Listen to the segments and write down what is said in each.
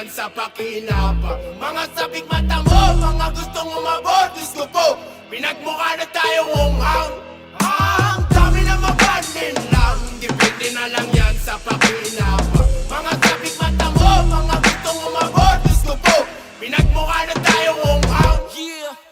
sa pakinabang. Mga sabik mata mo, mga gustong umabot, Diyos ko po, pinagmukha na tayong unghang. Ang dami na mapanin lang, depende na lang yan sa pakinabang. Mga sabik mata mo, mga gustong umabot, Diyos ko po, pinagmukha na tayong unghang.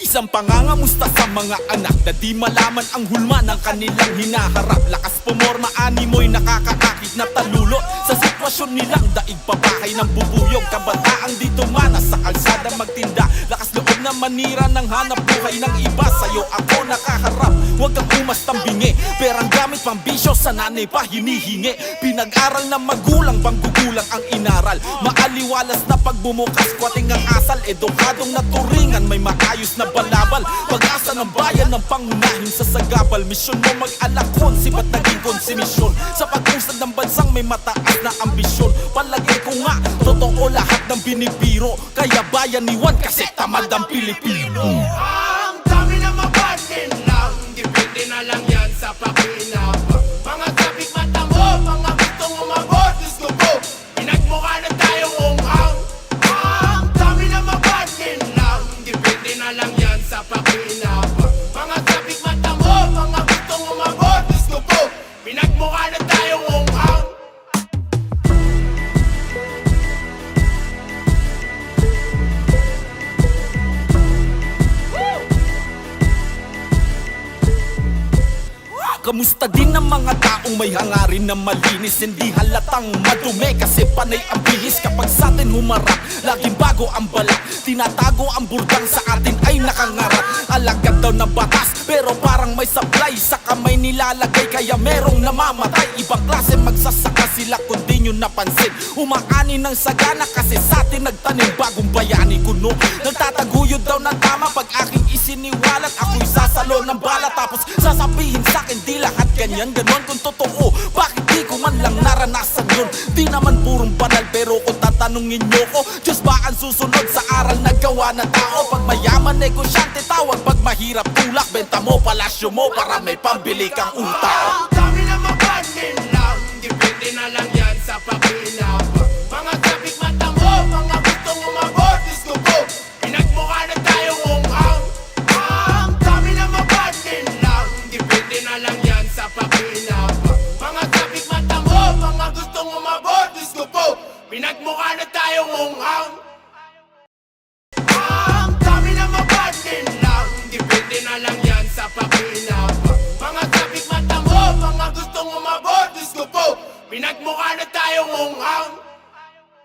Isang pangangamusta sa mga anak na di malaman ang hulma ng kanilang hinaharap. Lakas pumorma, animoy nakakaakit na talulot sa sitwasyon nilang daig pabahay ng bubuyog. Kabataang dito mana sa kalsada magtinda, lakas loob na manira ng hanap buhay ng iba. Sa'yo ako nakaharap, huwag kang umastang bingi. Perang gamit pang bisyo, sa nanay pa hinihingi. Pinag-aral na magulang, bang gugulang ang inaral. Maaliwalas na pagbumukas, kwating ang asal. Edukadong naturingan, may maayos na balabal. Pag-asa ng bayan ng pangunahin sa sagabal. Misyon mo mag-alakon, sibat naging konsimisyon. Sa pag-usad ng bansang may mataas na ambisyon. Palagay ko nga, totoo lahat ng binibiro. Kaya bayaniwan kasi tamad ang Pilipino. Ang dami na mapanin lang, depende na lang yan sa pakinabang. Mga sabik mata mo, mga gustong umabot, Diyos ko po, pinagmukha na tayong unghang. Ang dami na mapanin lang, depende na lang yan sa pakinabang. Mga sabik mata mo, mga gustong umabot, Diyos ko po, pinagmukha na tayong unghang. Kamusta din ang mga taong may hangarin na malinis? Hindi halatang madumi kasi panay ang bihis. Kapag sa atin humarap, laging bago ang balat. Tinatago ang burdang sa atin ay nakangarap. Alagad daw na batas pero parang may sablay. Sa kamay nilalagay kaya merong namamatay. Ibang klase magsasaka sila kung di nyo napansin. Umaani ng sagana kasi sa atin nagtanim. Bagong bayani kuno, nagtataguyod daw ng tama. Pag aking isiniwalat, ako'y sasalo ng bala. Tapos sasabihin sa'kin di lahat ganyan, ganon kung totoo. Bakit di ko man lang naranasan yun? Di naman purong banal pero kung tatanungin nyo ko, Diyos ba ang susunod sa aral na gawa na tao? Pag mayaman negosyante tawag, pag mahirap tulak, benta mo palasyo mo para may pambili kang utak. Ang dami na mapanin lang, depende na lang yan sa pakinabang. Mga sabik mata mo, mga gustong umabot, Diyos ko po, pinagmukha na tayong unghang. Ang dami na mapanin lang, depende na lang yan sa pakinabang. Mga sabik mata mo, mga gustong umabot, Diyos ko po, pinagmukha na tayong unghang. Ang dami na mapanin lang, depende na lang yan sa pakinabang. Mga sabik mata mo, mga gustong umabot, Diyos ko po, pinagmukha na tayong unghang.